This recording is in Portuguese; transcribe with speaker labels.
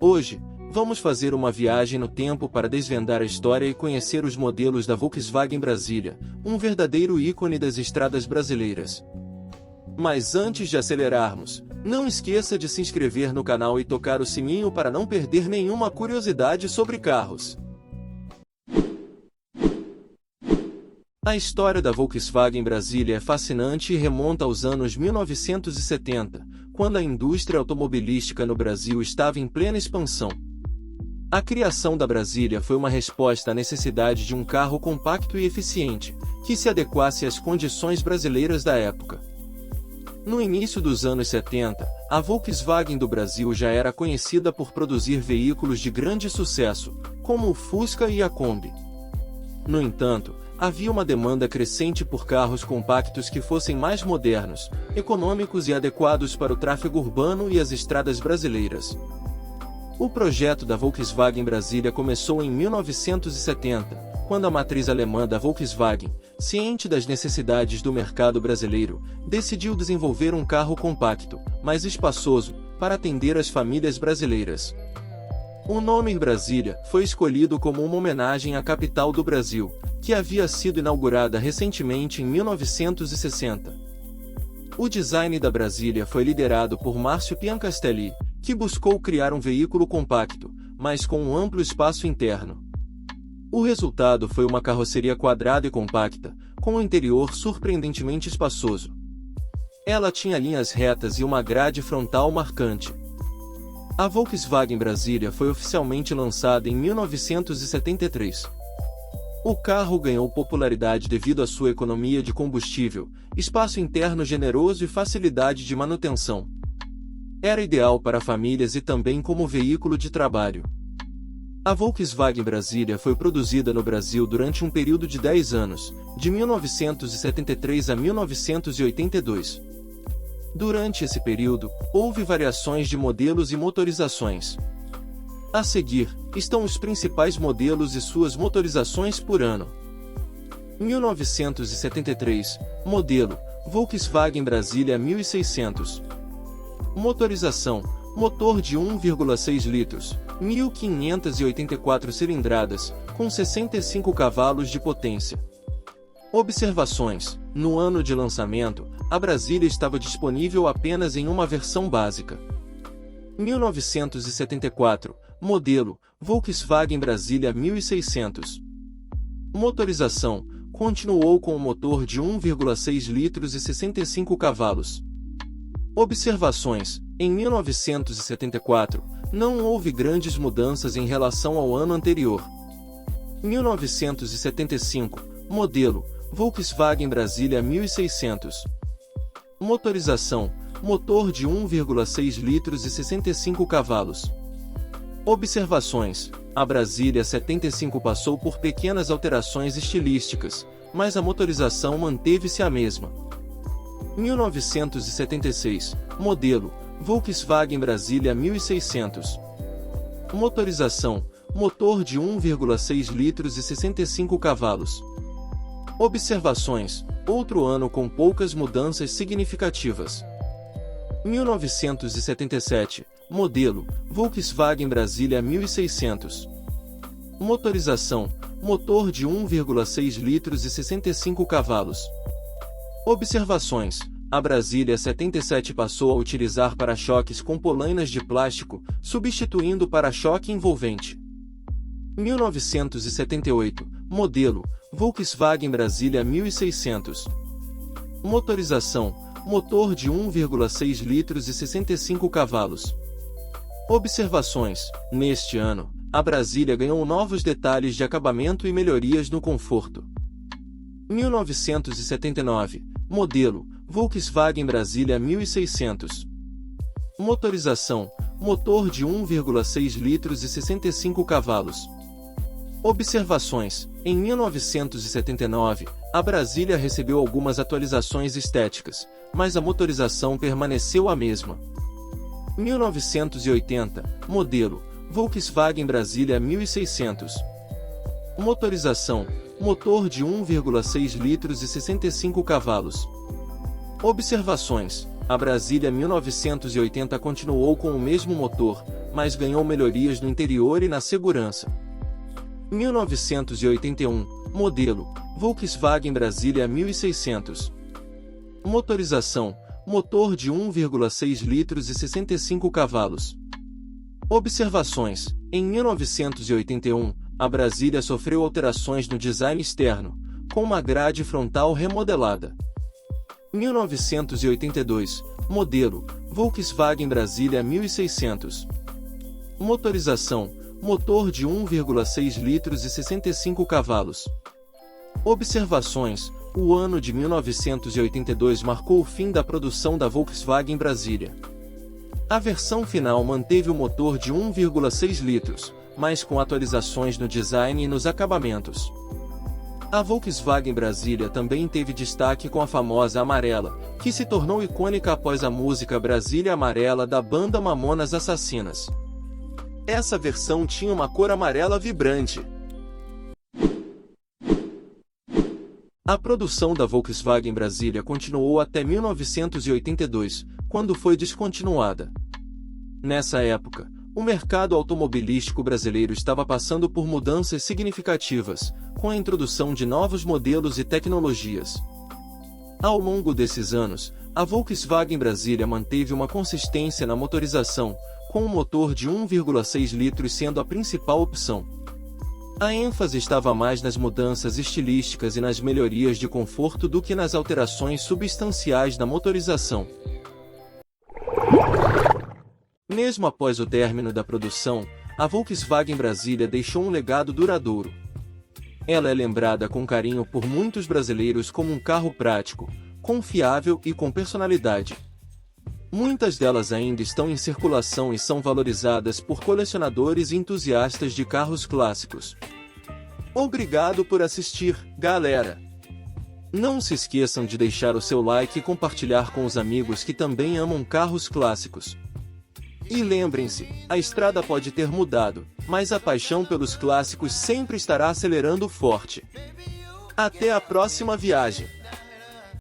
Speaker 1: Hoje, vamos fazer uma viagem no tempo para desvendar a história e conhecer os modelos da Volkswagen Brasília, um verdadeiro ícone das estradas brasileiras. Mas antes de acelerarmos, não esqueça de se inscrever no canal e tocar o sininho para não perder nenhuma curiosidade sobre carros. A história da Volkswagen Brasília é fascinante e remonta aos anos 1970, quando a indústria automobilística no Brasil estava em plena expansão. A criação da Brasília foi uma resposta à necessidade de um carro compacto e eficiente, que se adequasse às condições brasileiras da época. No início dos anos 70, a Volkswagen do Brasil já era conhecida por produzir veículos de grande sucesso, como o Fusca e a Kombi. No entanto, havia uma demanda crescente por carros compactos que fossem mais modernos, econômicos e adequados para o tráfego urbano e as estradas brasileiras. O projeto da Volkswagen Brasília começou em 1970, quando a matriz alemã da Volkswagen, ciente das necessidades do mercado brasileiro, decidiu desenvolver um carro compacto, mais espaçoso, para atender as famílias brasileiras. O nome Brasília foi escolhido como uma homenagem à capital do Brasil, que havia sido inaugurada recentemente em 1960. O design da Brasília foi liderado por Márcio Piancastelli, que buscou criar um veículo compacto, mas com um amplo espaço interno. O resultado foi uma carroceria quadrada e compacta, com um interior surpreendentemente espaçoso. Ela tinha linhas retas e uma grade frontal marcante. A Volkswagen Brasília foi oficialmente lançada em 1973. O carro ganhou popularidade devido à sua economia de combustível, espaço interno generoso e facilidade de manutenção. Era ideal para famílias e também como veículo de trabalho. A Volkswagen Brasília foi produzida no Brasil durante um período de 10 anos, de 1973 a 1982. Durante esse período, houve variações de modelos e motorizações. A seguir, estão os principais modelos e suas motorizações por ano. 1973, modelo, Volkswagen Brasília 1600. Motorização, motor de 1,6 litros, 1.584 cilindradas, com 65 cavalos de potência. Observações: no ano de lançamento, a Brasília estava disponível apenas em uma versão básica. 1974, modelo, Volkswagen Brasília 1600. Motorização, continuou com o motor de 1,6 litros e 65 cavalos. Observações: em 1974, não houve grandes mudanças em relação ao ano anterior. 1975, modelo, Volkswagen Brasília 1600. Motorização, motor de 1,6 litros e 65 cavalos. Observações: a Brasília 75 passou por pequenas alterações estilísticas, mas a motorização manteve-se a mesma. 1976, modelo, Volkswagen Brasília 1600. Motorização, motor de 1,6 litros e 65 cavalos. Observações: outro ano com poucas mudanças significativas. 1977, modelo, Volkswagen Brasília 1600. Motorização, motor de 1,6 litros e 65 cavalos. Observações: a Brasília 77 passou a utilizar para-choques com polainas de plástico, substituindo o para-choque envolvente. 1978, modelo, Volkswagen Brasília 1600. Motorização, motor de 1,6 litros e 65 cavalos. Observações: neste ano, a Brasília ganhou novos detalhes de acabamento e melhorias no conforto. 1979, modelo, Volkswagen Brasília 1600. Motorização, motor de 1,6 litros e 65 cavalos. Observações: em 1979, a Brasília recebeu algumas atualizações estéticas, mas a motorização permaneceu a mesma. 1980, modelo, Volkswagen Brasília 1600. Motorização, motor de 1,6 litros e 65 cavalos. Observações: a Brasília 1980 continuou com o mesmo motor, mas ganhou melhorias no interior e na segurança. 1981, modelo, Volkswagen Brasília 1600. Motorização, motor de 1,6 litros e 65 cavalos. Observações: em 1981, a Brasília sofreu alterações no design externo, com uma grade frontal remodelada. 1982, modelo, Volkswagen Brasília 1600. Motorização, motor de 1,6 litros e 65 cavalos. Observações: o ano de 1982 marcou o fim da produção da Volkswagen Brasília. A versão final manteve o motor de 1,6 litros, mas com atualizações no design e nos acabamentos. A Volkswagen Brasília também teve destaque com a famosa amarela, que se tornou icônica após a música Brasília Amarela da banda Mamonas Assassinas. Essa versão tinha uma cor amarela vibrante. A produção da Volkswagen Brasília continuou até 1982, quando foi descontinuada. Nessa época, o mercado automobilístico brasileiro estava passando por mudanças significativas, com a introdução de novos modelos e tecnologias. Ao longo desses anos, a Volkswagen Brasília manteve uma consistência na motorização, com um motor de 1,6 litros sendo a principal opção. A ênfase estava mais nas mudanças estilísticas e nas melhorias de conforto do que nas alterações substanciais na motorização. Mesmo após o término da produção, a Volkswagen Brasília deixou um legado duradouro. Ela é lembrada com carinho por muitos brasileiros como um carro prático, confiável e com personalidade. Muitas delas ainda estão em circulação e são valorizadas por colecionadores e entusiastas de carros clássicos. Obrigado por assistir, galera! Não se esqueçam de deixar o seu like e compartilhar com os amigos que também amam carros clássicos. E lembrem-se, a estrada pode ter mudado, mas a paixão pelos clássicos sempre estará acelerando forte. Até a próxima viagem!